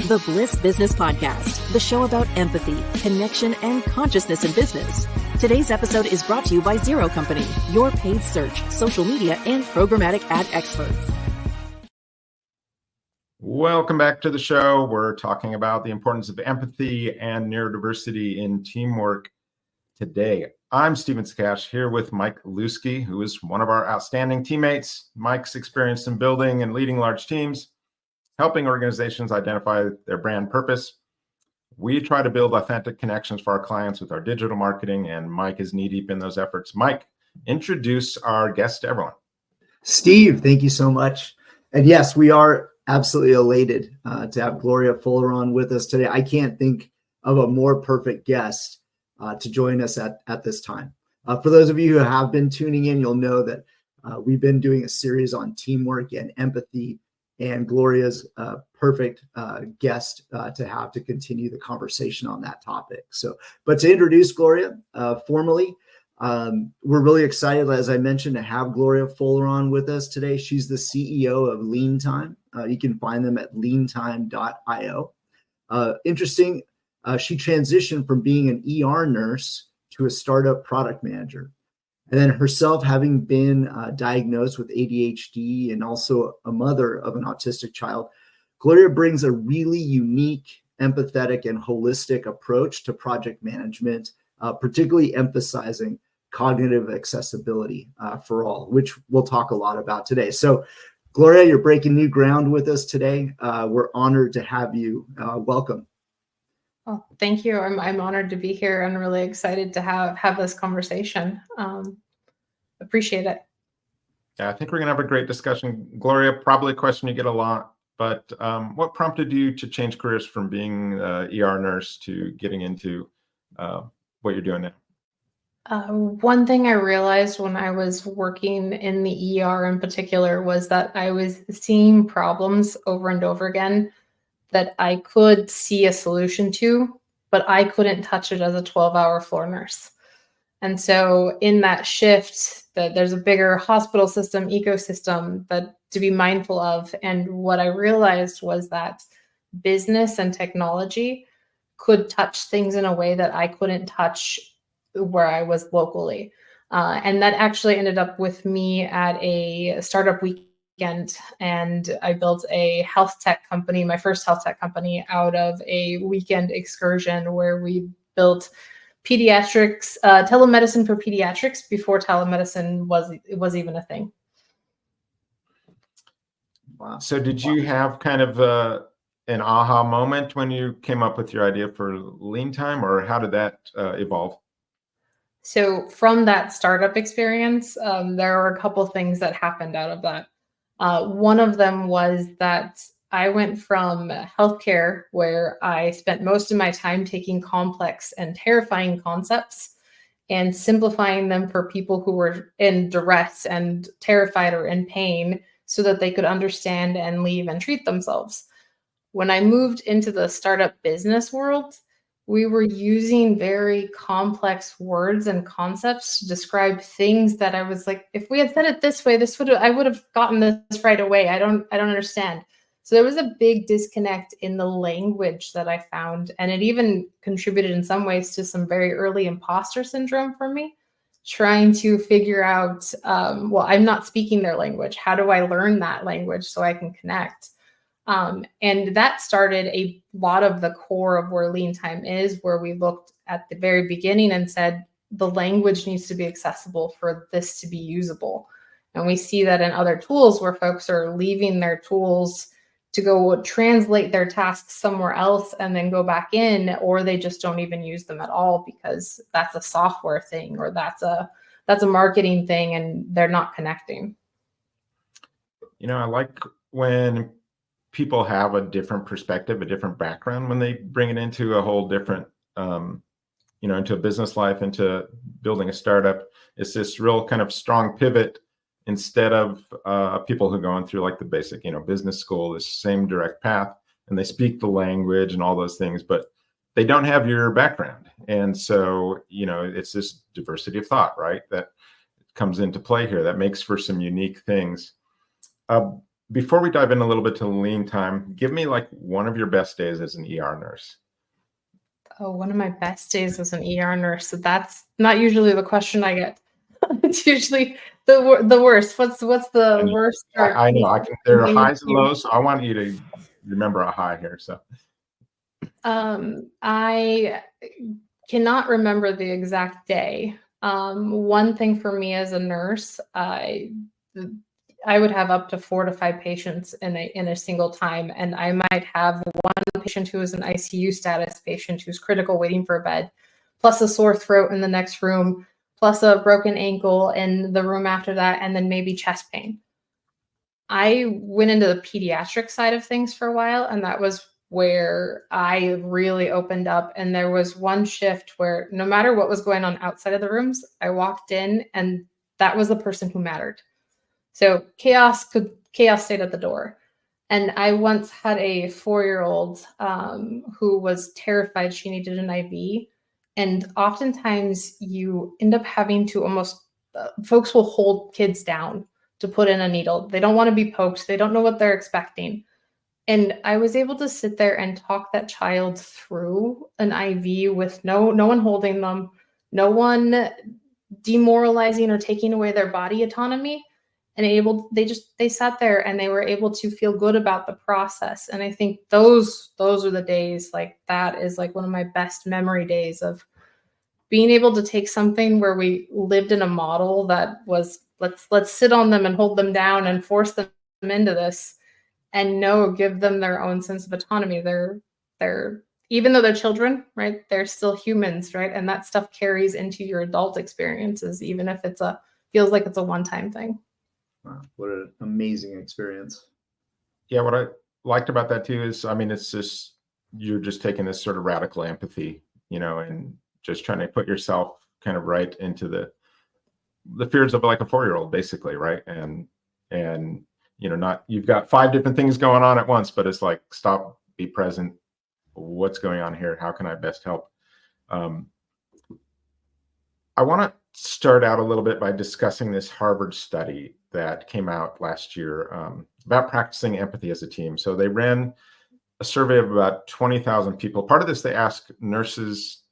the Bliss Business Podcast, the show about empathy, connection, and consciousness in business. Today's episode is brought to you by Zero Company, your paid search, social media, and programmatic ad experts. Welcome back to the show. We're talking about the importance of empathy and neurodiversity in teamwork today. I'm Stephen Sakach here with Mike Liwski, who is one of our outstanding teammates. Mike's experienced in building and leading large teams, helping organizations identify their brand purpose. We try to build authentic connections for our clients with our digital marketing, and Mike is knee-deep in those efforts. Mike, introduce our guest to everyone. Steve, thank you so much. And yes, we are absolutely elated to have Gloria Folaron with us today. I can't think of a more perfect guest to join us at this time. For those of you who have been tuning in, you'll know that we've been doing a series on teamwork and empathy, and Gloria's perfect guest to have to continue the conversation on that topic. But to introduce Gloria formally, we're really excited, as I mentioned, to have Gloria Folaron with us today. She's the CEO of Leantime. You can find them at leantime.io. Interesting, she transitioned from being an ER nurse to a startup product manager. And then herself having been diagnosed with ADHD and also a mother of an autistic child, Gloria brings a really unique, empathetic, and holistic approach to project management, particularly emphasizing cognitive accessibility for all, which we'll talk a lot about today. So, Gloria, you're breaking new ground with us today. We're honored to have you. Welcome. Well, thank you. I'm honored to be here and really excited to have this conversation. Appreciate it. Yeah, I think we're going to have a great discussion. Gloria, probably a question you get a lot, but what prompted you to change careers from being an ER nurse to getting into what you're doing now? One thing I realized when I was working in the ER in particular was that I was seeing problems over and over again that I could see a solution to, but I couldn't touch it as a 12-hour floor nurse. And so in that shift, that there's a bigger hospital system, ecosystem that to be mindful of. And what I realized was that business and technology could touch things in a way that I couldn't touch where I was locally. And that actually ended up with me at a startup weekend. And I built a health tech company, my first health tech company, out of a weekend excursion where we built pediatrics, telemedicine for pediatrics before telemedicine was even a thing. Wow. So did you have kind of an aha moment when you came up with your idea for Leantime, or how did that evolve? So from that startup experience, there were a couple things that happened out of that. One of them was that I went from healthcare, where I spent most of my time taking complex and terrifying concepts and simplifying them for people who were in duress and terrified or in pain so that they could understand and leave and treat themselves. When I moved into the startup business world, we were using very complex words and concepts to describe things that I was like, if we had said it this way, I would have gotten this right away. I don't understand. So there was a big disconnect in the language that I found, and it even contributed in some ways to some very early imposter syndrome for me, trying to figure out, well, I'm not speaking their language. How do I learn that language so I can connect? And that started a lot of the core of where Leantime is, where we looked at the very beginning and said, the language needs to be accessible for this to be usable. And we see that in other tools where folks are leaving their tools to go translate their tasks somewhere else and then go back in, or they just don't even use them at all because that's a software thing or that's a marketing thing and they're not connecting. You know, I like when people have a different perspective, a different background when they bring it into a whole different, into a business life, into building a startup. It's this real kind of strong pivot instead of people who are going through like the basic, business school, this same direct path, and they speak the language and all those things, but they don't have your background. And so, it's this diversity of thought, right? That comes into play here that makes for some unique things. before we dive in a little bit to Leantime, give me like one of your best days as an ER nurse. Oh, one of my best days as an ER nurse. So that's not usually the question I get. It's usually the worst. What's the worst? I know there are highs and lows. So I want you to remember a high here. So I cannot remember the exact day. One thing for me as a nurse, I would have up to 4 to 5 patients in a single time, and I might have one patient who is an ICU status patient who's critical, waiting for a bed, plus a sore throat in the next room, plus a broken ankle in the room after that, and then maybe chest pain. I went into the pediatric side of things for a while, and that was where I really opened up. And there was one shift where no matter what was going on outside of the rooms, I walked in and that was the person who mattered. So chaos stayed at the door. And I once had a 4-year-old who was terrified she needed an IV. And oftentimes you end up having to folks will hold kids down to put in a needle. They don't want to be poked. They don't know what they're expecting. And I was able to sit there and talk that child through an IV with no one holding them, no one demoralizing or taking away their body autonomy. And they sat there and they were able to feel good about the process. And I think those are the days, like that is like one of my best memory days of being able to take something where we lived in a model that was let's sit on them and hold them down and force them into this, and give them their own sense of autonomy. They're even though they're children, right? They're still humans, right? And that stuff carries into your adult experiences, even if feels like it's a one-time thing. Wow, what an amazing experience. Yeah, what I liked about that too is, it's just, you're just taking this sort of radical empathy, and just trying to put yourself kind of right into the fears of like a 4-year-old, basically, right? And you've got 5 different things going on at once, but it's like, stop, be present. What's going on here? How can I best help? I want to start out a little bit by discussing this Harvard study that came out last year about practicing empathy as a team. So they ran a survey of about 20,000 people. Part of this, they asked nurses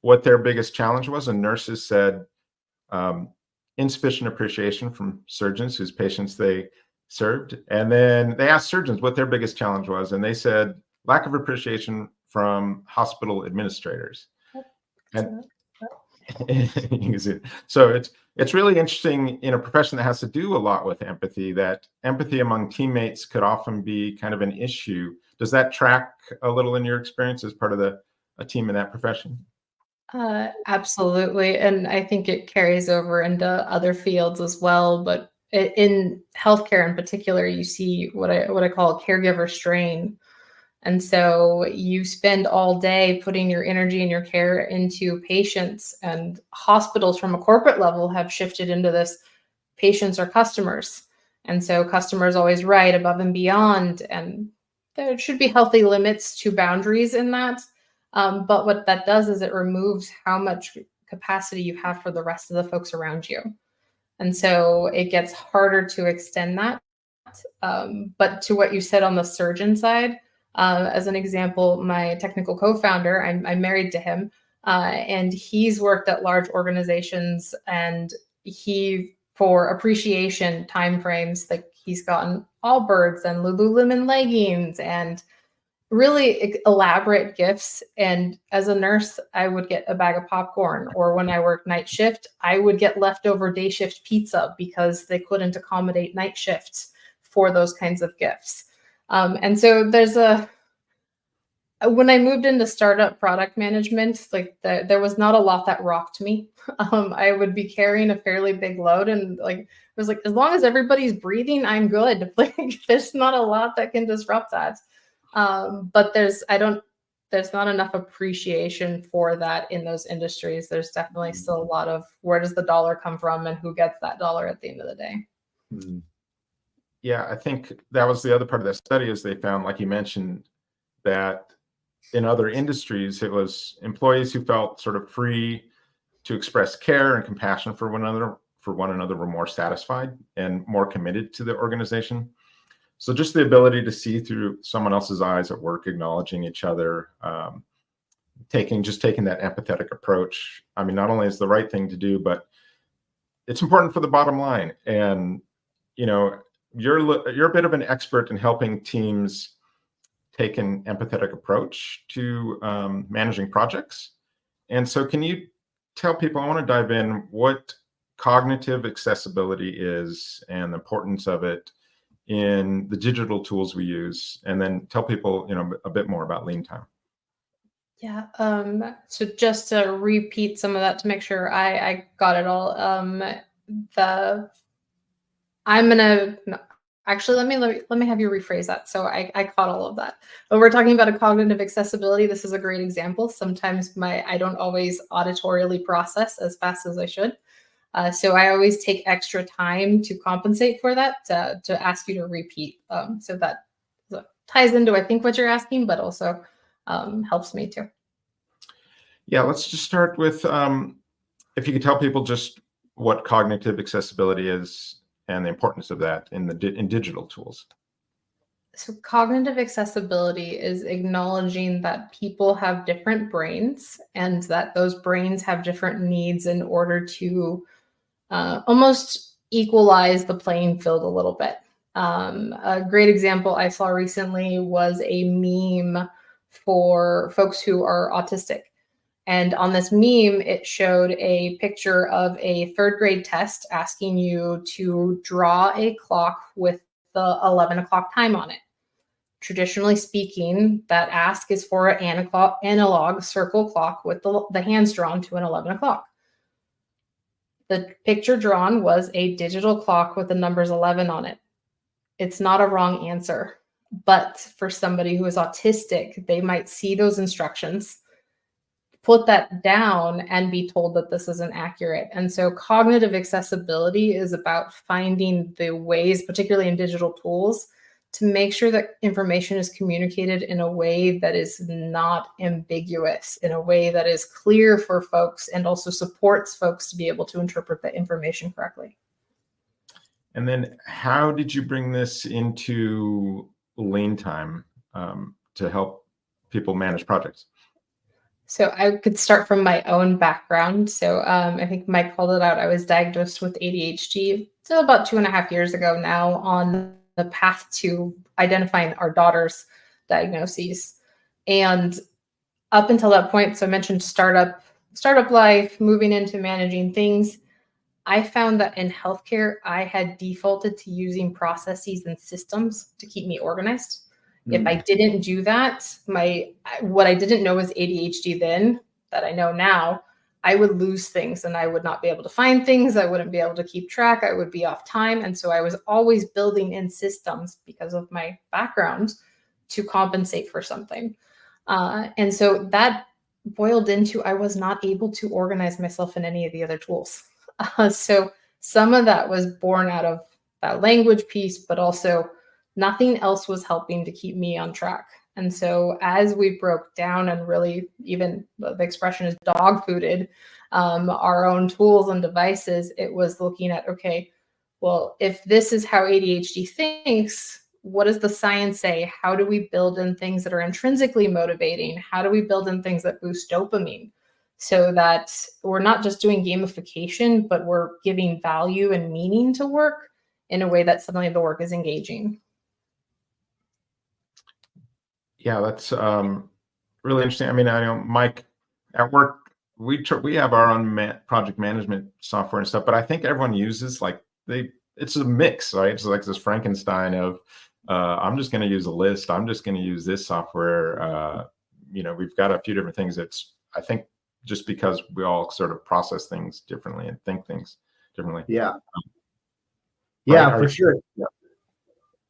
what their biggest challenge was, and nurses said insufficient appreciation from surgeons whose patients they served. And then they asked surgeons what their biggest challenge was, and they said lack of appreciation from hospital administrators. And so it's really interesting in a profession that has to do a lot with empathy, that empathy among teammates could often be kind of an issue. Does that track a little in your experience as part of a team in that profession? Absolutely. And I think it carries over into other fields as well. But in healthcare in particular, you see what I call caregiver strain. And so you spend all day putting your energy and your care into patients, and hospitals from a corporate level have shifted into this patients are customers. And so customers always right above and beyond, and there should be healthy limits to boundaries in that. But what that does is it removes how much capacity you have for the rest of the folks around you. And so it gets harder to extend that. But to what you said on the surgeon side, as an example, my technical co-founder, I'm married to him, and he's worked at large organizations, and for appreciation timeframes, like he's gotten Allbirds and Lululemon leggings and really elaborate gifts. And as a nurse, I would get a bag of popcorn, or when I worked night shift, I would get leftover day shift pizza because they couldn't accommodate night shifts for those kinds of gifts. And so when I moved into startup product management, there was not a lot that rocked me. I would be carrying a fairly big load, and it was like, as long as everybody's breathing, I'm good. There's not a lot that can disrupt that. But there's not enough appreciation for that in those industries. There's definitely still a lot of where does the dollar come from and who gets that dollar at the end of the day. Mm-hmm. Yeah, I think that was the other part of that study, is they found, like you mentioned, that in other industries, it was employees who felt sort of free to express care and compassion for one another were more satisfied and more committed to the organization. So just the ability to see through someone else's eyes at work, acknowledging each other, taking that empathetic approach. I mean, not only is the right thing to do, but it's important for the bottom line. And, you know, you're a bit of an expert in helping teams take an empathetic approach to managing projects. And so can you tell people, I want to dive in, what cognitive accessibility is and the importance of it in the digital tools we use, and then tell people, you know, a bit more about Leantime. Yeah. So just to repeat some of that to make sure I got it all. Actually, let me have you rephrase that. So I caught all of that. But we're talking about a cognitive accessibility. This is a great example. Sometimes I don't always auditorially process as fast as I should. So I always take extra time to compensate for that, to ask you to repeat. So that ties into, I think, what you're asking, but also helps me too. Yeah, let's just start with, if you could tell people just what cognitive accessibility is and the importance of that in digital tools. So cognitive accessibility is acknowledging that people have different brains and that those brains have different needs in order to almost equalize the playing field a little bit. A great example I saw recently was a meme for folks who are autistic. And on this meme, it showed a picture of a third grade test asking you to draw a clock with the 11 o'clock time on it. Traditionally speaking, that ask is for an analog circle clock with the hands drawn to an 11 o'clock. The picture drawn was a digital clock with the numbers 11 on it. It's not a wrong answer, but for somebody who is autistic, they might see those instructions, put that down, and be told that this isn't accurate. And so cognitive accessibility is about finding the ways, particularly in digital tools, to make sure that information is communicated in a way that is not ambiguous, in a way that is clear for folks and also supports folks to be able to interpret the information correctly. And then how did you bring this into Leantime to help people manage projects? So I could start from my own background. So I think Mike called it out. I was diagnosed with ADHD so about 2.5 years ago now, on the path to identifying our daughter's diagnoses. And up until that point, so I mentioned startup life, moving into managing things. I found that in healthcare, I had defaulted to using processes and systems to keep me organized. If I didn't do that, what I didn't know was ADHD then, that I know now, I would lose things and I would not be able to find things. I wouldn't be able to keep track. I would be off time. And so I was always building in systems because of my background to compensate for something. And so that boiled into, I was not able to organize myself in any of the other tools. So some of that was born out of that language piece, but also nothing else was helping to keep me on track. And so as we broke down and really, even the expression is dog fooded, our own tools and devices, it was looking at, okay, well, if this is how ADHD thinks, what does the science say? How do we build in things that are intrinsically motivating? How do we build in things that boost dopamine? So that we're not just doing gamification, but we're giving value and meaning to work in a way that suddenly the work is engaging. Yeah, that's really interesting. I mean, I know, Mike, at work, we have our own project management software and stuff, but I think everyone uses it's a mix, right? It's like this Frankenstein of, I'm just going to use a list. I'm just going to use this software. We've got a few different things. I think just because we all sort of process things differently and think things differently. Yeah. Right? For sure. Yeah.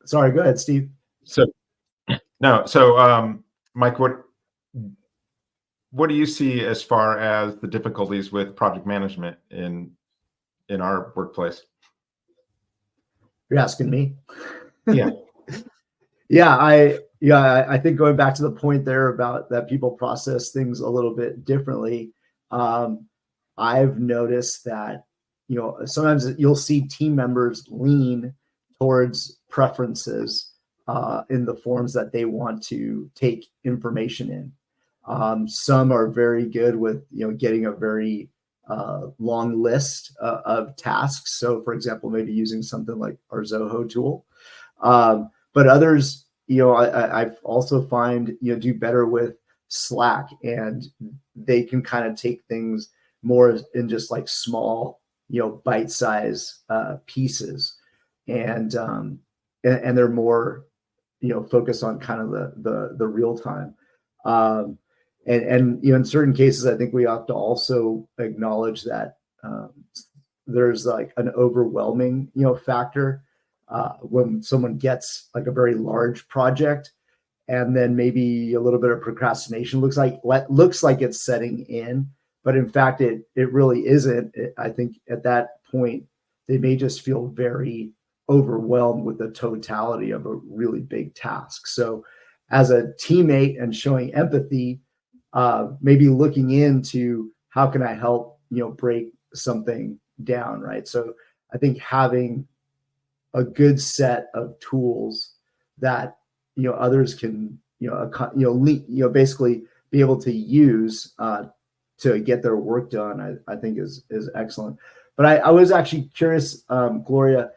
Sorry, go ahead, Steve. So Mike, what do you see as far as the difficulties with project management in our workplace? You're asking me? Yeah. I think going back to the point there about that people process things a little bit differently. I've noticed that, sometimes you'll see team members lean towards preferences in the forms that they want to take information in. Some are very good with getting a very long list of tasks. So, for example, maybe using something like our Zoho tool. But others, I've also find do better with Slack, and they can kind of take things more in just like small, bite-size pieces, and they're more focused on kind of the real time. And in certain cases, I think we have to also acknowledge that there's like an overwhelming factor when someone gets like a very large project, and then maybe a little bit of procrastination looks like it's setting in, but in fact it really isn't. I think at that point they may just feel very overwhelmed with the totality of a really big task. So as a teammate and showing empathy, maybe looking into how can I help break something down, right? So I think having a good set of tools that others can basically be able to use to get their work done, I think is excellent. But I was actually curious, Gloria,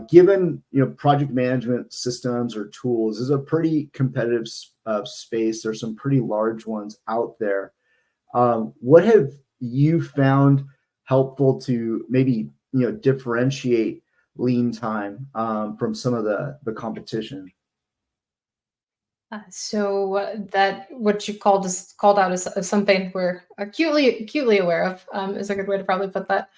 given project management systems or tools is a pretty competitive space. There's some pretty large ones out there. What have you found helpful to maybe differentiate Leantime from some of the competition? So that what you called out as something we're acutely aware of is a good way to probably put that.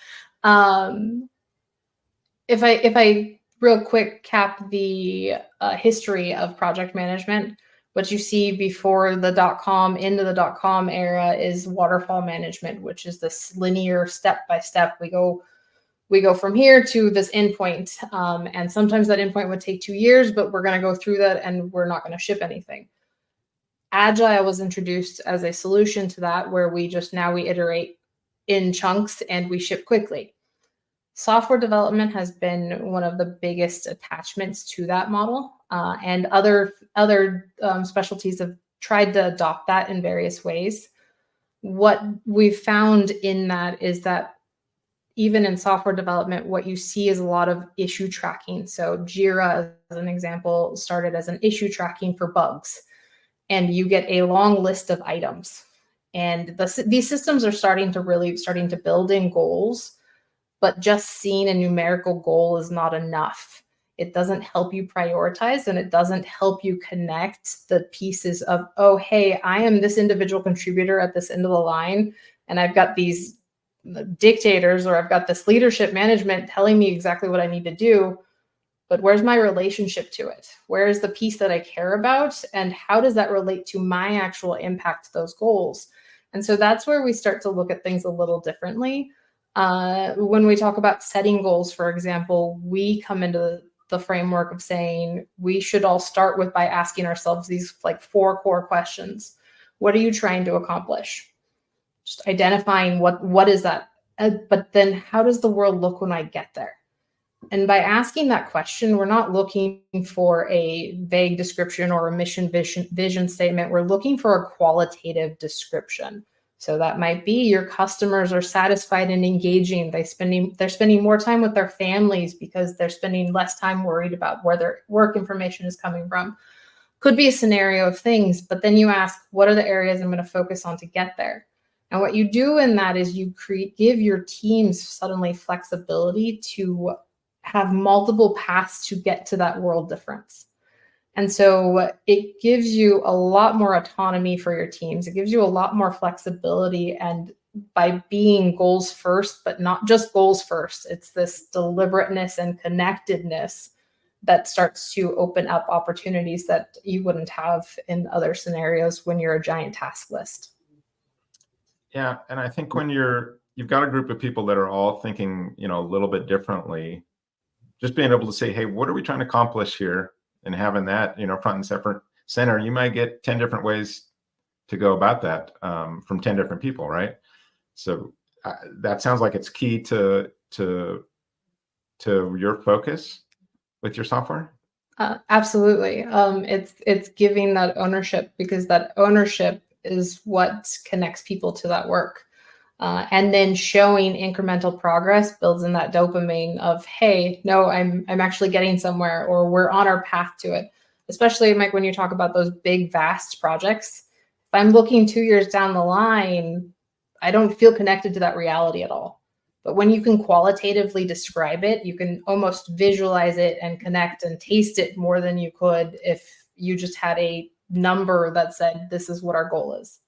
If I real quick cap the history of project management, what you see before the .com into the .com era is waterfall management, which is this linear step by step. We go from here to this endpoint, and sometimes that endpoint would take 2 years, but we're going to go through that and we're not going to ship anything. Agile was introduced as a solution to that, where we iterate in chunks and we ship quickly. Software development has been one of the biggest attachments to that model, and other specialties have tried to adopt that in various ways. What we've found in that is that even in software development, what you see is a lot of issue tracking. So Jira, as an example, started as an issue tracking for bugs, and you get a long list of items. And these systems are starting to build in goals, but just seeing a numerical goal is not enough. It doesn't help you prioritize, and it doesn't help you connect the pieces of, oh, hey, I am this individual contributor at this end of the line, and I've got these dictators, or I've got this leadership management telling me exactly what I need to do, but where's my relationship to it? Where is the piece that I care about? And how does that relate to my actual impact to those goals? And so that's where we start to look at things a little differently. When we talk about setting goals, for example, we come into the framework of saying we should all start with by asking ourselves these like 4 core questions. What are you trying to accomplish? Just identifying what is that, but then how does the world look when I get there? And by asking that question, we're not looking for a vague description or a mission vision statement. We're looking for a qualitative description. So that might be your customers are satisfied and engaging. They're spending more time with their families because they're spending less time worried about where their work information is coming from. Could be a scenario of things, but then you ask, what are the areas I'm going to focus on to get there? And what you do in that is you give your teams suddenly flexibility to have multiple paths to get to that world difference. And so it gives you a lot more autonomy for your teams. It gives you a lot more flexibility. And by being goals first, but not just goals first, it's this deliberateness and connectedness that starts to open up opportunities that you wouldn't have in other scenarios when you're a giant task list. Yeah, and I think when you've got a group of people that are all thinking, a little bit differently, just being able to say, hey, what are we trying to accomplish here? And having that, front and center, you might get 10 different ways to go about that from 10 different people, right? So that sounds like it's key to your focus with your software. Absolutely. It's giving that ownership, because that ownership is what connects people to that work. And then showing incremental progress builds in that dopamine of, hey, no, I'm actually getting somewhere, or we're on our path to it. Especially, Mike, when you talk about those big, vast projects, if I'm looking 2 years down the line, I don't feel connected to that reality at all. But when you can qualitatively describe it, you can almost visualize it and connect and taste it more than you could if you just had a number that said, this is what our goal is.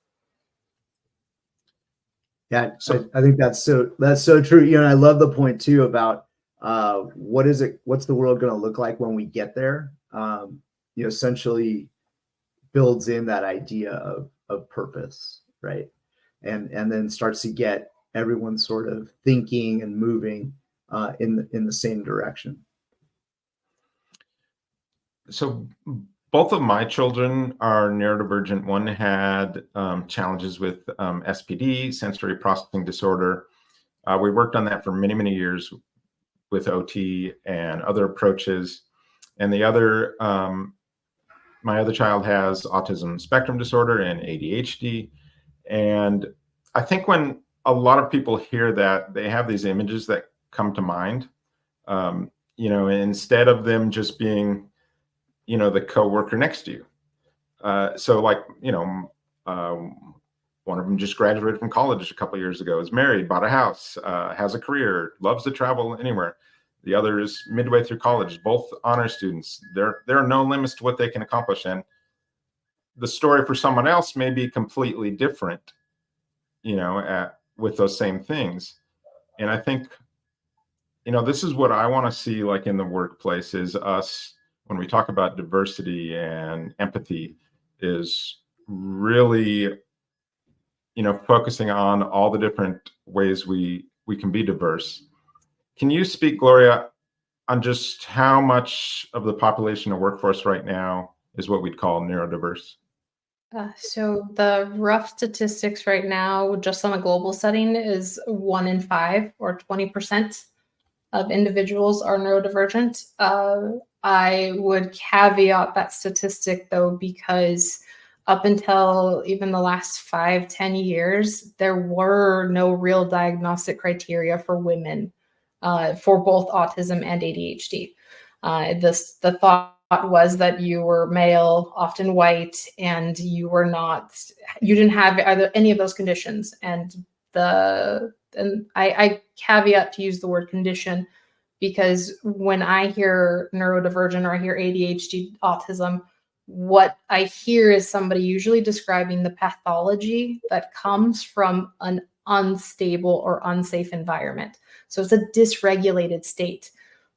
Yeah, so I think that's so true. You know, I love the point too about what's the world going to look like when we get there? You know, essentially builds in that idea of purpose, right? And then starts to get everyone sort of thinking and moving in the same direction. So both of my children are neurodivergent. One had challenges with SPD, sensory processing disorder. We worked on that for many, many years with OT and other approaches. And the other, my other child has autism spectrum disorder and ADHD. And I think when a lot of people hear that, they have these images that come to mind, you know, instead of them just being, you know, the coworker next to you. So like, you know, one of them just graduated from college a couple of years ago, is married, bought a house, has a career, loves to travel anywhere. The other is midway through college, both honor students. There are no limits to what they can accomplish. And the story for someone else may be completely different, you know, with those same things. And I think, you know, this is what I want to see, like in the workplace, is us, when we talk about diversity and empathy, is really, you know, focusing on all the different ways we can be diverse. Can you speak, Gloria, on just how much of the population or workforce right now is what we'd call neurodiverse? So the rough statistics right now, just on a global setting, is 1 in 5, or 20% of individuals are neurodivergent. I would caveat that statistic though, because up until even the last 5-10 years, there were no real diagnostic criteria for women for both autism and ADHD. The thought was that you were male, often white, and you didn't have either any of those conditions. And I caveat to use the word condition, because when I hear neurodivergent or I hear ADHD, autism, what I hear is somebody usually describing the pathology that comes from an unstable or unsafe environment. So it's a dysregulated state.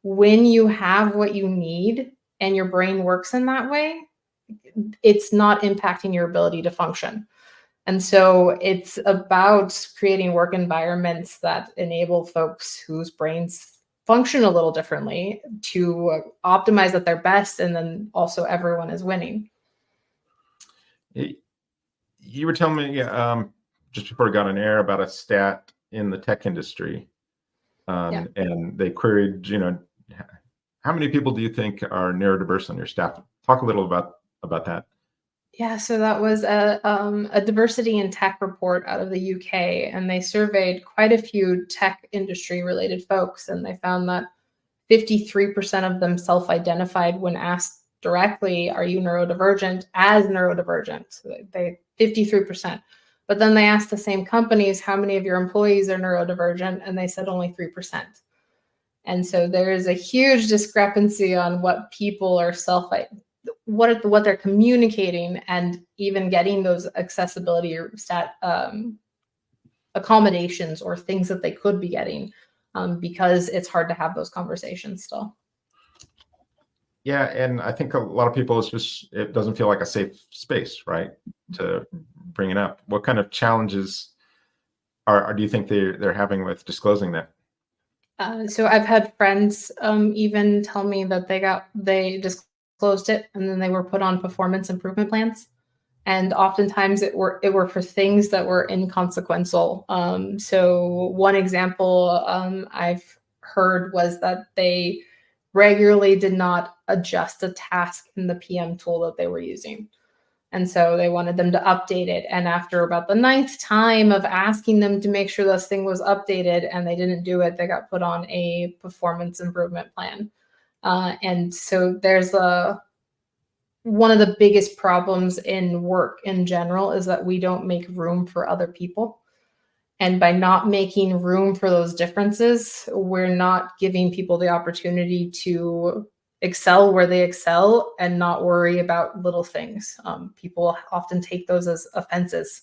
When you have what you need and your brain works in that way, it's not impacting your ability to function. And so it's about creating work environments that enable folks whose brains function a little differently to optimize at their best, and then also everyone is winning. You were telling me just before we got on air about a stat in the tech industry, and they queried, you know, how many people do you think are neurodiverse on your staff? Talk a little about that. Yeah, so that was a diversity in tech report out of the UK, and they surveyed quite a few tech industry related folks, and they found that 53% of them self-identified when asked directly, are you neurodivergent, as neurodivergent. So they 53%. But then they asked the same companies, how many of your employees are neurodivergent, and they said only 3%. And so there is a huge discrepancy on what people are what they're communicating, and even getting those accessibility or accommodations or things that they could be getting, because it's hard to have those conversations still. Yeah, and I think a lot of people, it doesn't feel like a safe space, right, to bring it up. What kind of challenges do you think they're having with disclosing that? So I've had friends even tell me that they disclosed it, and then they were put on performance improvement plans. And oftentimes it were for things that were inconsequential. So one example I've heard was that they regularly did not adjust a task in the PM tool that they were using. And so they wanted them to update it. And after about the 9th time of asking them to make sure this thing was updated and they didn't do it, they got put on a performance improvement plan. And so there's one of the biggest problems in work in general is that we don't make room for other people. And by not making room for those differences, we're not giving people the opportunity to excel where they excel and not worry about little things. People often take those as offenses,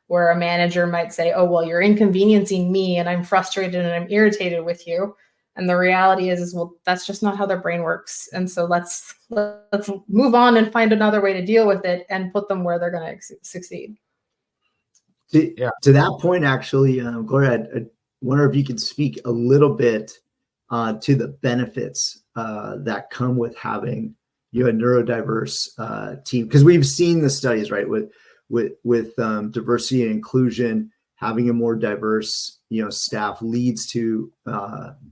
where a manager might say, oh, well, you're inconveniencing me and I'm frustrated and I'm irritated with you. And the reality is, well, that's just not how their brain works. And so let's move on and find another way to deal with it and put them where they're going to succeed. To that point, actually, Gloria, I wonder if you could speak a little bit to the benefits that come with having a neurodiverse team, because we've seen the studies, right, with diversity and inclusion. Having a more diverse staff leads to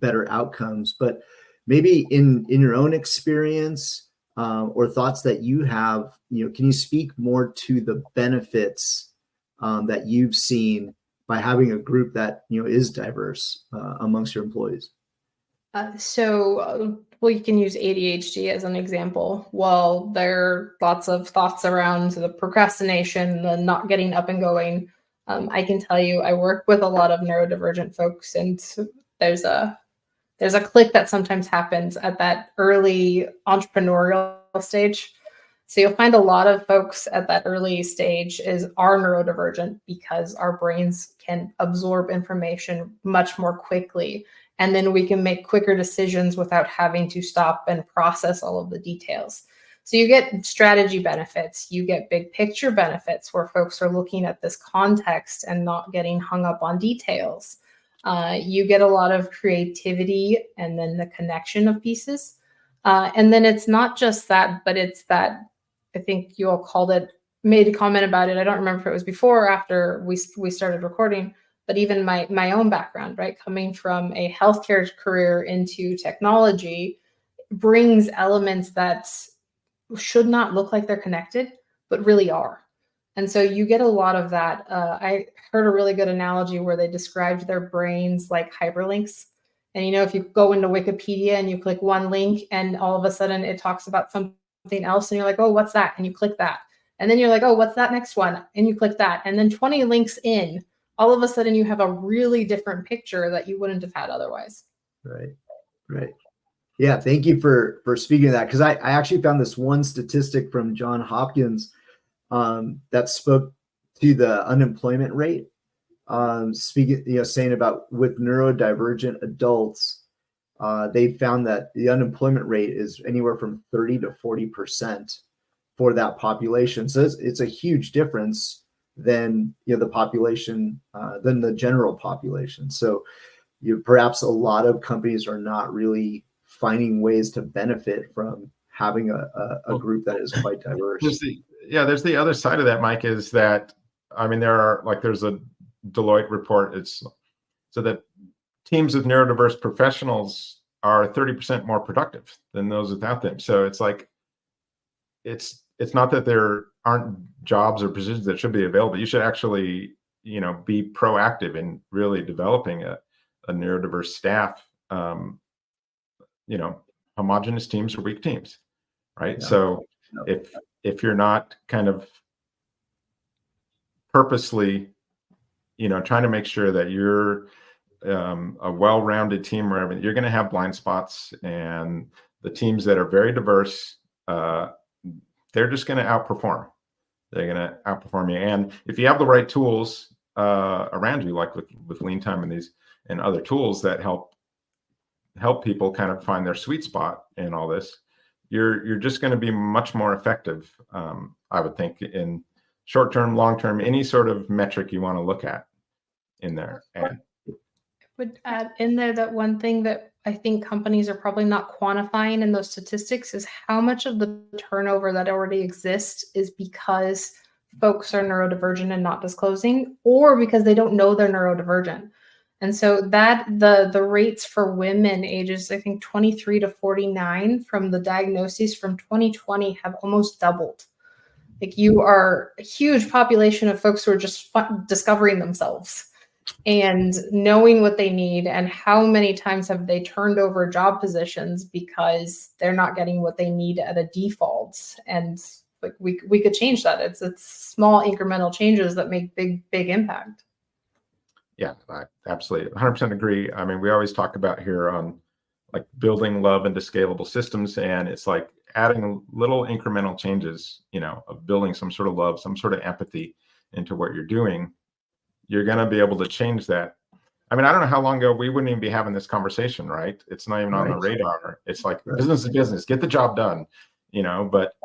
better outcomes. But maybe in your own experience or thoughts that you have, can you speak more to the benefits that you've seen by having a group that is diverse amongst your employees? Well, you can use ADHD as an example. Well, there are lots of thoughts around the procrastination, the not getting up and going. I can tell you, I work with a lot of neurodivergent folks, and there's a click that sometimes happens at that early entrepreneurial stage. So you'll find a lot of folks at that early stage are neurodivergent because our brains can absorb information much more quickly. And then we can make quicker decisions without having to stop and process all of the details. So you get strategy benefits, you get big picture benefits where folks are looking at this context and not getting hung up on details. You get a lot of creativity and then the connection of pieces. And then it's not just that, but it's that, I think you all made a comment about it. I don't remember if it was before or after we started recording, but even my own background, right? Coming from a healthcare career into technology brings elements that should not look like they're connected, but really are. And so you get a lot of that. I heard a really good analogy where they described their brains like hyperlinks. And if you go into Wikipedia and you click one link and all of a sudden it talks about something else and you're like, oh, what's that? And you click that. And then you're like, oh, what's that next one? And you click that. And then 20 links in, all of a sudden you have a really different picture that you wouldn't have had otherwise. Right. Yeah, thank you for speaking of that, because I actually found this one statistic from Johns Hopkins that spoke to the unemployment rate. Saying about with neurodivergent adults, they found that the unemployment rate is anywhere from 30 to 40% for that population. So it's a huge difference than the population, than the general population. So perhaps a lot of companies are not really finding ways to benefit from having a group that is quite diverse. There's the other side of that, Mike, is that, there's a Deloitte report. It's so that teams of neurodiverse professionals are 30% more productive than those without them. So it's not that there aren't jobs or positions that should be available. You should actually, be proactive in really developing a neurodiverse staff. Homogenous teams are weak teams, right? Yeah. So if you're not kind of purposely, trying to make sure that you're a well-rounded team where you're going to have blind spots, and the teams that are very diverse, they're just going to outperform. They're going to outperform you. And if you have the right tools around you, like with Leantime and other tools that help people kind of find their sweet spot in all this, you're just going to be much more effective, I would think, in short term, long term, any sort of metric you want to look at in there. And I would add in there that one thing that I think companies are probably not quantifying in those statistics is how much of the turnover that already exists is because folks are neurodivergent and not disclosing, or because they don't know they're neurodivergent. And so that the rates for women ages, I think 23 to 49 from the diagnoses from 2020 have almost doubled. Like, you are a huge population of folks who are just discovering themselves and knowing what they need, and how many times have they turned over job positions because they're not getting what they need at a default. And like, we could change that. It's small incremental changes that make big impact. Yeah, I absolutely 100% agree. I mean, we always talk about here on like building love into scalable systems, and it's like adding little incremental changes, of building some sort of love, some sort of empathy into what you're doing. You're going to be able to change that. I mean, I don't know how long ago we wouldn't even be having this conversation, right? It's not even on the radar. It's like business is business, get the job done, but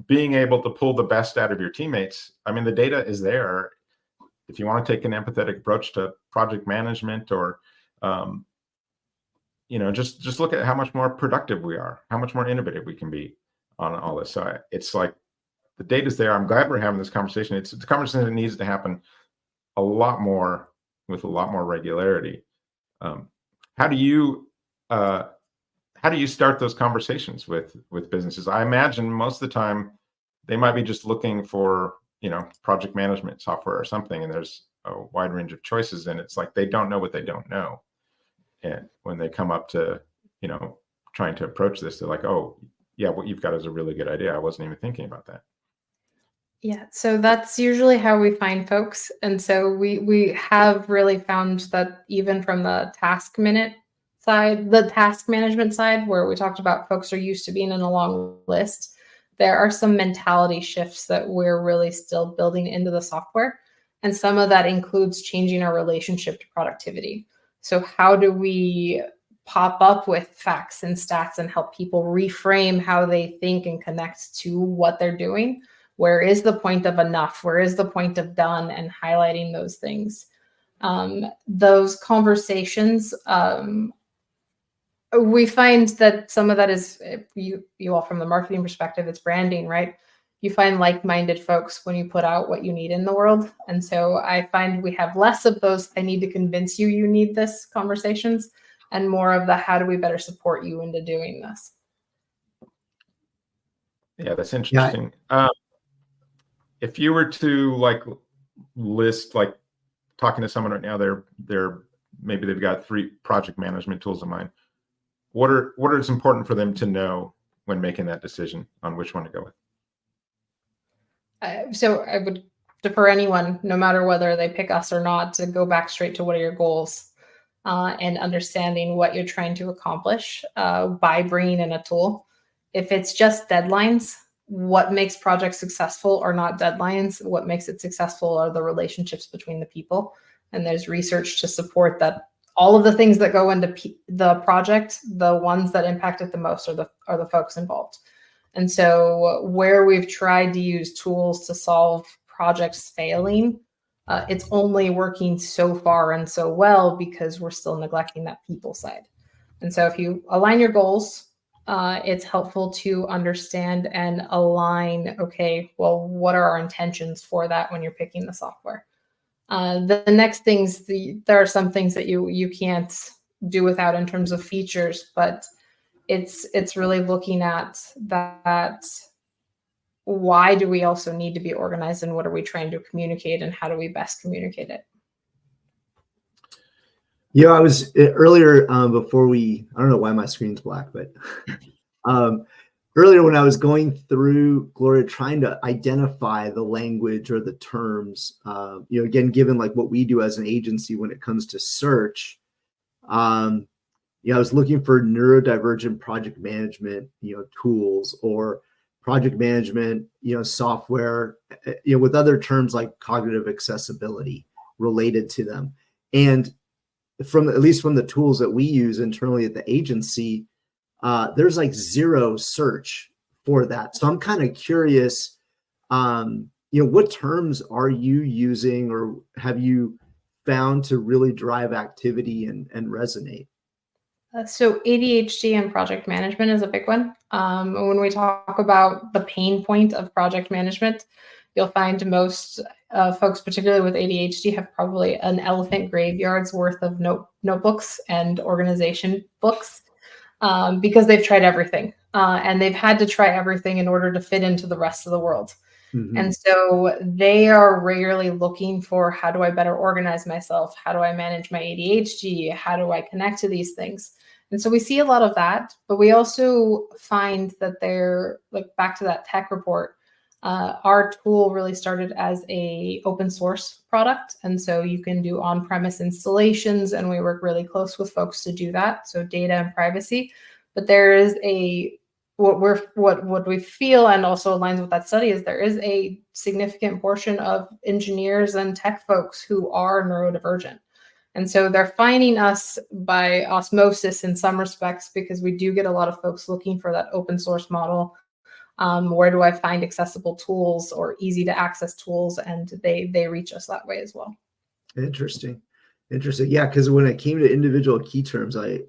being able to pull the best out of your teammates. I mean, the data is there. If you want to take an empathetic approach to project management, or, just look at how much more productive we are, how much more innovative we can be on all this. So it's like the data's there. I'm glad we're having this conversation. It's a conversation that needs to happen a lot more, with a lot more regularity. How do you start those conversations with businesses? I imagine most of the time they might be just looking for, project management software or something, and there's a wide range of choices, and it's like they don't know what they don't know. And when they come up to, trying to approach this, they're like, oh yeah, what you've got is a really good idea. I wasn't even thinking about that. Yeah, so that's usually how we find folks. And so we have really found that even from the task management side, where we talked about folks are used to being in a long list, there are some mentality shifts that we're really still building into the software. And some of that includes changing our relationship to productivity. So how do we pop up with facts and stats and help people reframe how they think and connect to what they're doing? Where is the point of enough? Where is the point of done? And highlighting those things. Those conversations, we find that some of that is, you all from the marketing perspective, it's branding, right? You find like-minded folks when you put out what you need in the world. And so I find we have less of those, I need to convince you you need this conversations, and more of the, how do we better support you into doing this? Yeah, that's interesting. Yeah. If you were to list, talking to someone right now, they're maybe they've got 3 project management tools in mind. What is important for them to know when making that decision on which one to go with? So I would defer anyone, no matter whether they pick us or not, to go back straight to what are your goals, and understanding what you're trying to accomplish by bringing in a tool. If it's just deadlines, what makes projects successful are not deadlines. What makes it successful are the relationships between the people. And there's research to support that all of the things that go into the project, the ones that impact it the most are the folks involved. And so where we've tried to use tools to solve projects failing, it's only working so far and so well because we're still neglecting that people side. And so if you align your goals, it's helpful to understand and align, okay, well, what are our intentions for that when you're picking the software? The next things, there are some things that you can't do without in terms of features, but it's really looking at that. Why do we also need to be organized, and what are we trying to communicate, and how do we best communicate it? Yeah, I was earlier before I don't know why my screen's black, but earlier when I was going through, Gloria, trying to identify the language or the terms, again, given what we do as an agency when it comes to search, I was looking for neurodivergent project management, tools, or project management, software, with other terms like cognitive accessibility related to them. And at least from the tools that we use internally at the agency, there's zero search for that. So I'm kind of curious, what terms are you using or have you found to really drive activity and resonate? So ADHD and project management is a big one. When we talk about the pain point of project management, you'll find most folks, particularly with ADHD, have probably an elephant graveyard's worth of notebooks and organization books because they've tried everything and they've had to try everything in order to fit into the rest of the world. Mm-hmm. And so they are rarely looking for, how do I better organize myself? How do I manage my ADHD? How do I connect to these things? And so we see a lot of that, but we also find that they're, like, back to that tech report, our tool really started as a open source product. And so you can do on-premise installations, and we work really close with folks to do that. So data and privacy, but there is what we feel, and also aligns with that study, is there is a significant portion of engineers and tech folks who are neurodivergent. And so they're finding us by osmosis in some respects, because we do get a lot of folks looking for that open source model. Where do I find accessible tools or easy to access tools? And they reach us that way as well. Interesting. Yeah, because when it came to individual key terms, I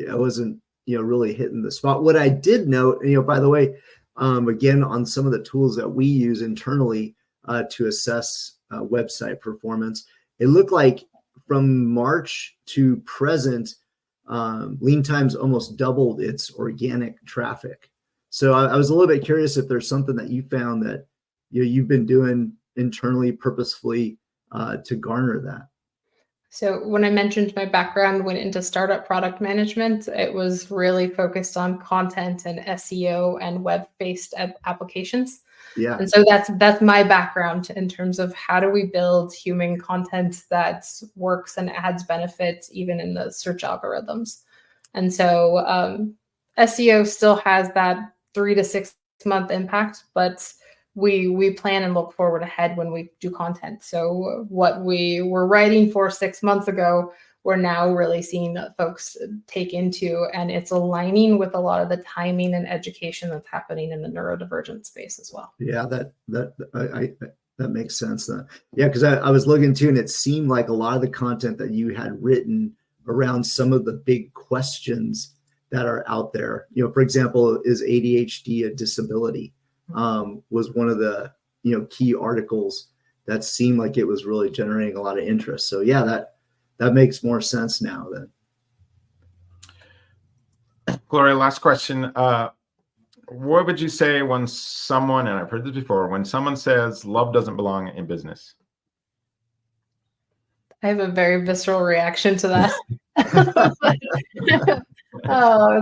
wasn't really hitting the spot. What I did note, by the way, again, on some of the tools that we use internally to assess website performance, it looked like from March to present, Leantime's almost doubled its organic traffic. So I was a little bit curious if there's something that you found that you've been doing internally, purposefully, to garner that. So when I mentioned my background went into startup product management, it was really focused on content and SEO and web-based applications. Yeah. And so that's my background in terms of how do we build human content that works and adds benefits even in the search algorithms. And so SEO still has that 3 to 6 month impact, but we plan and look forward ahead when we do content. So what we were writing for 6 months ago, we're now really seeing folks take into, and it's aligning with a lot of the timing and education that's happening in the neurodivergent space as well. Yeah, that makes sense. Yeah, because I was looking too, and it seemed like a lot of the content that you had written around some of the big questions that are out there. For example, is ADHD a disability? Was one of the key articles that seemed like it was really generating a lot of interest. So yeah, that makes more sense now. Then, Gloria, last question. What would you say when someone, and I've heard this before, when someone says love doesn't belong in business? I have a very visceral reaction to that.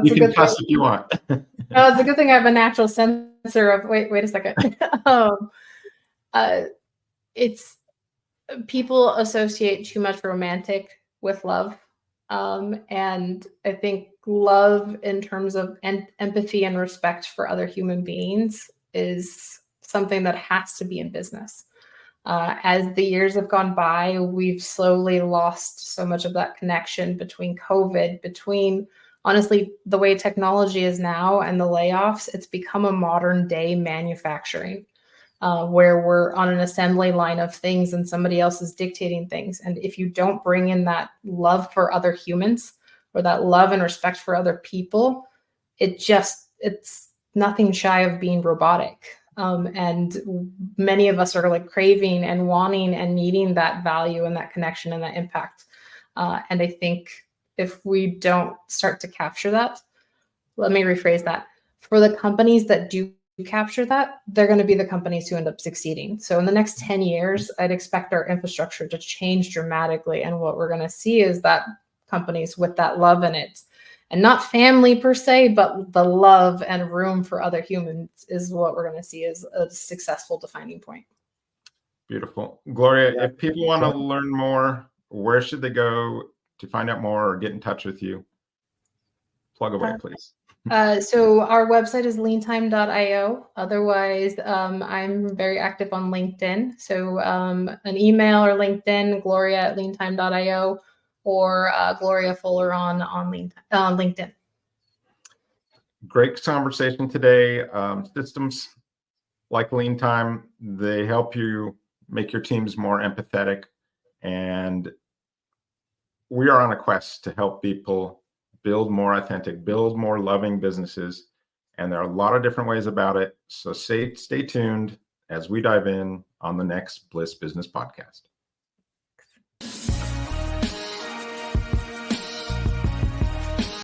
You can cuss if you want. It's a good thing I have a natural sensor of, wait a second. It's people associate too much romantic with love. And I think love in terms of empathy and respect for other human beings is something that has to be in business. As the years have gone by, we've slowly lost so much of that connection between COVID, between honestly the way technology is now and the layoffs. It's become a modern day manufacturing where we're on an assembly line of things and somebody else is dictating things. And if you don't bring in that love for other humans or that love and respect for other people, it's nothing shy of being robotic. And many of us are like craving and wanting and needing that value and that connection and that impact. And I think if we don't start to capture that, let me rephrase that. For the companies that do capture that, they're going to be the companies who end up succeeding. So in the next 10 years, I'd expect our infrastructure to change dramatically. And what we're going to see is that companies with that love in it, and not family per se, but the love and room for other humans is what we're going to see as a successful defining point. Beautiful. Gloria, if people want to learn more, where should they go to find out more or get in touch with you? Plug away, please. So our website is leantime.io. Otherwise, I'm very active on LinkedIn. So an email or LinkedIn, gloria@leantime.io, or Gloria Folaron on LinkedIn. Great conversation today. Systems like Leantime, they help you make your teams more empathetic. And we are on a quest to help people build more authentic, build more loving businesses. And there are a lot of different ways about it. So stay tuned as we dive in on the next Bliss Business Podcast.